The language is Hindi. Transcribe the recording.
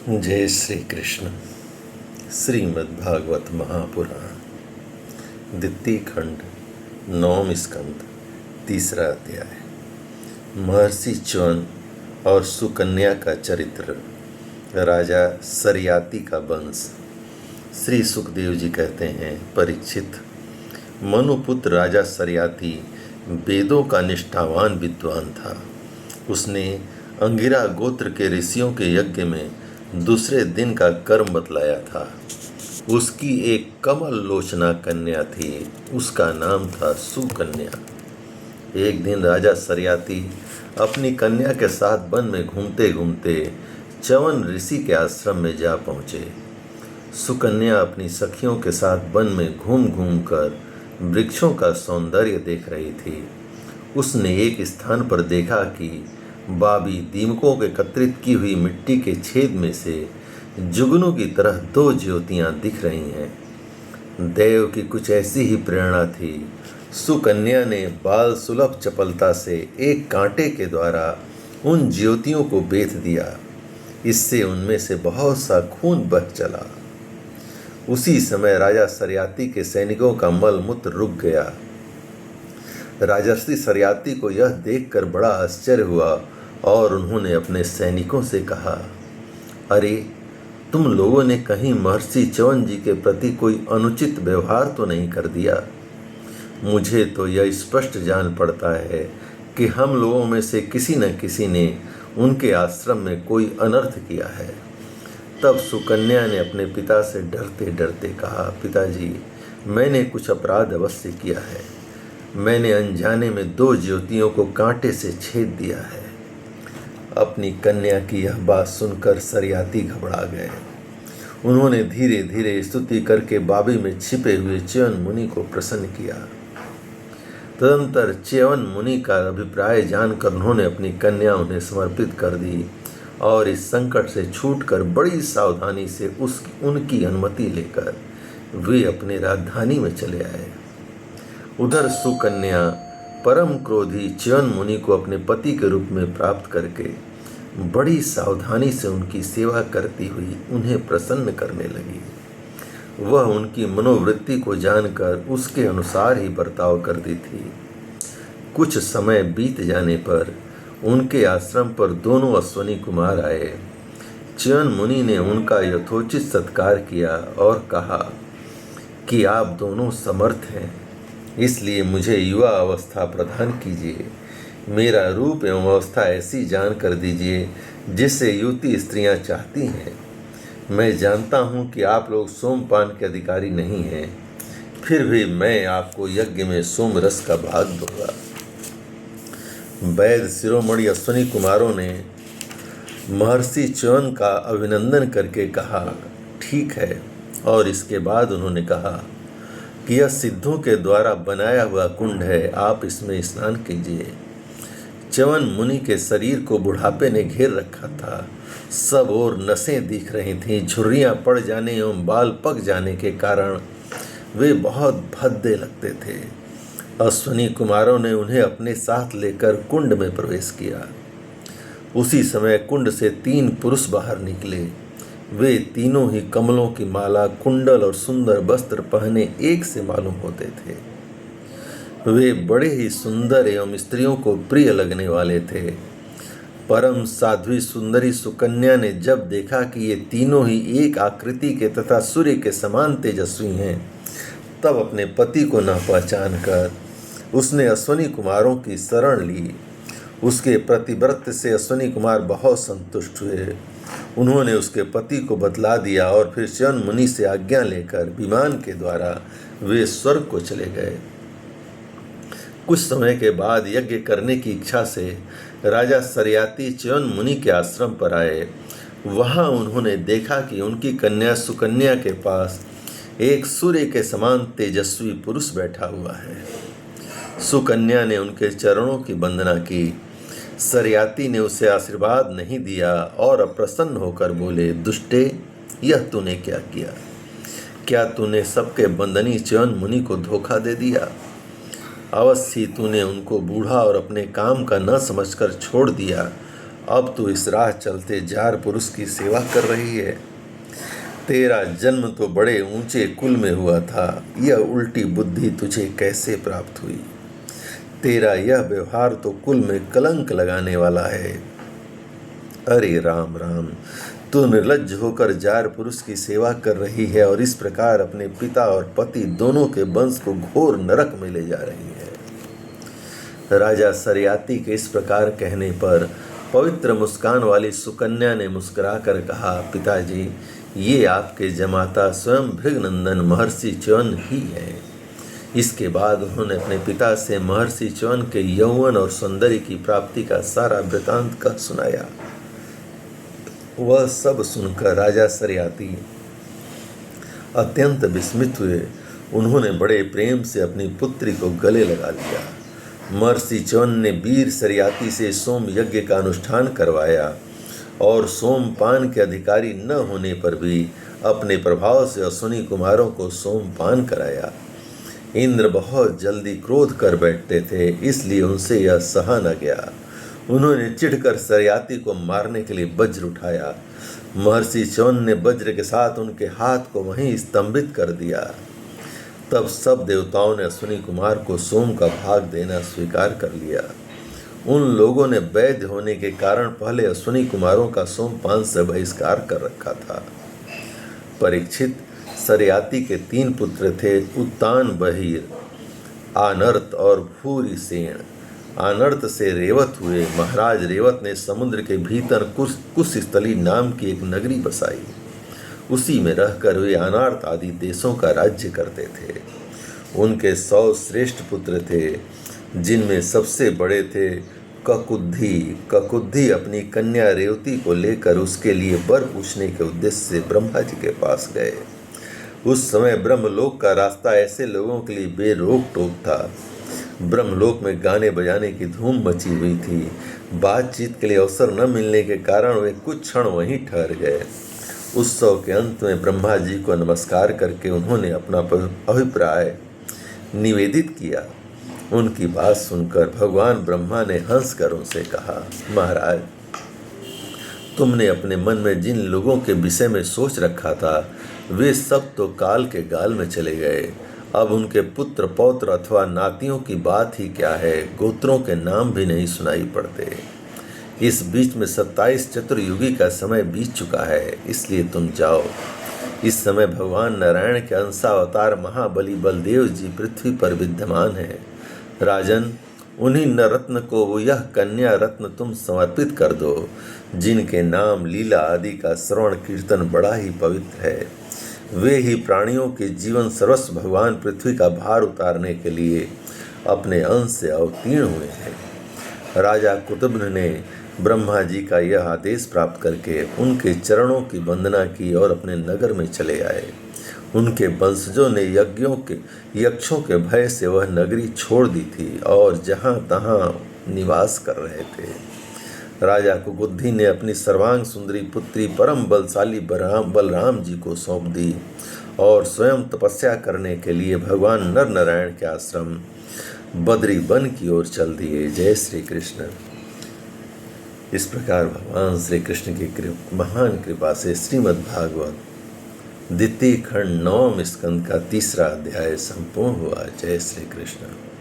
जय श्री कृष्ण। श्रीमद्भागवत महापुराण द्वितीय खंड, नवम स्कंद, तीसरा अध्याय। महर्षि च्यवन और सुकन्या का चरित्र। राजा सरयाति का वंश। श्री सुखदेव जी कहते हैं, परीक्षित, मनुपुत्र राजा सरयाति वेदों का निष्ठावान विद्वान था। उसने अंगिरा गोत्र के ऋषियों के यज्ञ में दूसरे दिन का कर्म बतलाया था। उसकी एक कमल लोचना कन्या थी, उसका नाम था सुकन्या। एक दिन राजा सरयाति अपनी कन्या के साथ वन में घूमते घूमते च्यवन ऋषि के आश्रम में जा पहुँचे। सुकन्या अपनी सखियों के साथ वन में घूम घूम कर वृक्षों का सौंदर्य देख रही थी। उसने एक स्थान पर देखा कि बाबी दीमकों के एकत्रित की हुई मिट्टी के छेद में से जुगनू की तरह दो ज्योतियां दिख रही हैं। देव की कुछ ऐसी ही प्रेरणा थी। सुकन्या ने बाल सुलभ चपलता से एक कांटे के द्वारा उन ज्योतियों को बेध दिया। इससे उनमें से बहुत सा खून बह चला। उसी समय राजा सरयाति के सैनिकों का मल मूत्र रुक गया। राजर्षि सरयाति को यह देखकर बड़ा आश्चर्य हुआ और उन्होंने अपने सैनिकों से कहा, अरे, तुम लोगों ने कहीं महर्षि च्यवन जी के प्रति कोई अनुचित व्यवहार तो नहीं कर दिया? मुझे तो यह स्पष्ट जान पड़ता है कि हम लोगों में से किसी न किसी ने उनके आश्रम में कोई अनर्थ किया है। तब सुकन्या ने अपने पिता से डरते डरते कहा, पिताजी, मैंने कुछ अपराध अवश्य किया है। मैंने अनजाने में दो ज्योतियों को कांटे से छेद दिया है। अपनी कन्या की यह बात सुनकर सरयाति घबरा गए। उन्होंने धीरे धीरे स्तुति करके बाबी में छिपे हुए च्यवन मुनि को प्रसन्न किया। तदंतर च्यवन मुनि का अभिप्राय जानकर उन्होंने अपनी कन्या उन्हें समर्पित कर दी और इस संकट से छूटकर बड़ी सावधानी से उनकी अनुमति लेकर वे अपने राजधानी में चले आए। उधर सुकन्या परम क्रोधी च्यवन मुनि को अपने पति के रूप में प्राप्त करके बड़ी सावधानी से उनकी सेवा करती हुई उन्हें प्रसन्न करने लगी। वह उनकी मनोवृत्ति को जानकर उसके अनुसार ही बर्ताव करती थी। कुछ समय बीत जाने पर उनके आश्रम पर दोनों अश्वनी कुमार आए। च्यवन मुनि ने उनका यथोचित सत्कार किया और कहा कि आप दोनों समर्थ हैं, इसलिए मुझे युवा अवस्था प्रदान कीजिए। मेरा रूप एवं अवस्था ऐसी जान कर दीजिए जिससे युवती स्त्रियां चाहती हैं। मैं जानता हूं कि आप लोग सोमपान के अधिकारी नहीं हैं, फिर भी मैं आपको यज्ञ में सोम रस का भाग दूंगा। वैद्य शिरोमणि अश्वनी कुमारों ने महर्षि च्यवन का अभिनंदन करके कहा, ठीक है। और इसके बाद उन्होंने कहा कि यह सिद्धों के द्वारा बनाया हुआ कुंड है, आप इसमें स्नान कीजिए। च्यवन मुनि के शरीर को बुढ़ापे ने घेर रखा था। सब ओर नसें दिख रही थीं। झुर्रियां पड़ जाने एवं बाल पक जाने के कारण वे बहुत भद्दे लगते थे। अश्वनी कुमारों ने उन्हें अपने साथ लेकर कुंड में प्रवेश किया। उसी समय कुंड से 3 पुरुष बाहर निकले। वे तीनों ही कमलों की माला, कुंडल और सुंदर वस्त्र पहने एक से मालूम होते थे। वे बड़े ही सुंदर एवं स्त्रियों को प्रिय लगने वाले थे। परम साध्वी सुंदरी सुकन्या ने जब देखा कि ये तीनों ही एक आकृति के तथा सूर्य के समान तेजस्वी हैं, तब अपने पति को न पहचान कर उसने अश्वनी कुमारों की शरण ली। उसके प्रतिव्रत से अश्वनी कुमार बहुत संतुष्ट हुए। उन्होंने उसके पति को बतला दिया और फिर च्यवन मुनि से आज्ञा लेकर विमान के द्वारा वे स्वर्ग को चले गए। कुछ समय के बाद यज्ञ करने की इच्छा से राजा सरयाति च्यवन मुनि के आश्रम पर आए। वहां उन्होंने देखा कि उनकी कन्या सुकन्या के पास एक सूर्य के समान तेजस्वी पुरुष बैठा हुआ है। सुकन्या ने उनके चरणों की वंदना की। सरयाति ने उसे आशीर्वाद नहीं दिया और अप्रसन्न होकर बोले, दुष्टे, यह तूने क्या किया? क्या तूने सबके वंदनीय च्यवन मुनि को धोखा दे दिया? अवश्य तूने उनको बूढ़ा और अपने काम का न समझकर छोड़ दिया अब तू इस राह चलते जार पुरुष की सेवा कर रही है। तेरा जन्म तो बड़े ऊंचे कुल में हुआ था, यह उल्टी बुद्धि तुझे कैसे प्राप्त हुई? तेरा यह व्यवहार तो कुल में कलंक लगाने वाला है। अरे राम राम, तू निर्लज्ज होकर जार पुरुष की सेवा कर रही है और इस प्रकार अपने पिता और पति दोनों के वंश को घोर नरक में ले जा रही है। राजा सरियाती के इस प्रकार कहने पर पवित्र मुस्कान वाली सुकन्या ने मुस्कुराकर कहा, पिताजी, ये आपके जमाता स्वयं भृगनंदन महर्षि च्यवन ही है। इसके बाद उन्होंने अपने पिता से महर्षि च्यवन के यौवन और सौंदर्य की प्राप्ति का सारा वृतांत कह सुनाया। वह सब सुनकर राजा सरियाती अत्यंत विस्मित हुए। उन्होंने बड़े प्रेम से अपनी पुत्री को गले लगा लिया। महर्षि च्यवन ने वीर सरियाती से सोम यज्ञ का अनुष्ठान करवाया और सोमपान के अधिकारी न होने पर भी अपने प्रभाव से अश्विनी कुमारों को सोमपान कराया। इंद्र बहुत जल्दी क्रोध कर बैठते थे, इसलिए उनसे यह सहा न गया। उन्होंने चिढ़कर सरियाती को मारने के लिए वज्र उठाया। महर्षि च्यवन ने वज्र के साथ उनके हाथ को वहीं स्तंभित कर दिया। तब सब देवताओं ने अश्विनी कुमार को सोम का भाग देना स्वीकार कर लिया। उन लोगों ने वैद्य होने के कारण पहले अश्विनी कुमारों का सोमपान से बहिष्कार कर रखा था। परीक्षित, सरियाती के 3 पुत्र थे, उत्तान बहिर, आनर्त और भूरिसेन। आनर्त से रेवत हुए। महाराज रेवत ने समुद्र के भीतर कुशस्थली नाम की एक नगरी बसाई। उसी में रहकर वे अनार्त आदि देशों का राज्य करते थे। उनके 100 श्रेष्ठ पुत्र थे, जिनमें सबसे बड़े थे ककुद्धि। ककुद्धि अपनी कन्या रेवती को लेकर उसके लिए वर पूछने के उद्देश्य से ब्रह्मा जी के पास गए। उस समय ब्रह्मलोक का रास्ता ऐसे लोगों के लिए बेरोक टोक था। ब्रह्मलोक में गाने बजाने की धूम मची हुई थी। बातचीत के लिए अवसर न मिलने के कारण वे कुछ क्षण वहीं ठहर गए। उत्सव के अंत में ब्रह्मा जी को नमस्कार करके उन्होंने अपना अभिप्राय निवेदित किया। उनकी बात सुनकर भगवान ब्रह्मा ने हंसकर उनसे कहा, महाराज, तुमने अपने मन में जिन लोगों के विषय में सोच रखा था वे सब तो काल के गाल में चले गए। अब उनके पुत्र पौत्र अथवा नातियों की बात ही क्या है, गोत्रों के नाम भी नहीं सुनाई पड़ते। इस बीच में 27 चतुर्युगी का समय बीत चुका है, इसलिए तुम जाओ। इस समय भगवान नारायण के अंशावतार महाबली बलदेव जी पृथ्वी पर विद्यमान है। राजन, उन्हीं नरत्न को वो यह कन्या रत्न तुम समर्पित कर दो, जिनके नाम लीला आदि का श्रवण कीर्तन बड़ा ही पवित्र है। वे ही प्राणियों के जीवन सर्वस्व भगवान पृथ्वी का भार उतारने के लिए अपने अंश से अवतीर्ण हुए हैं। राजा कुतुब ने ब्रह्मा जी का यह आदेश प्राप्त करके उनके चरणों की वंदना की और अपने नगर में चले आए। उनके वंशजों ने यक्षों के भय से वह नगरी छोड़ दी थी और जहाँ तहाँ निवास कर रहे थे। राजा कुबुद्धि ने अपनी सर्वांग सुंदरी पुत्री परम बलशाली बलराम जी को सौंप दी और स्वयं तपस्या करने के लिए भगवान नर नारायण के आश्रम बद्री वन की ओर चल दिए। जय श्री कृष्ण। इस प्रकार भगवान श्री कृष्ण की महान कृपा से श्रीमद् भागवत द्वितीय खंड 9वें स्कंद का 3रा अध्याय संपूर्ण हुआ। जय श्री कृष्ण।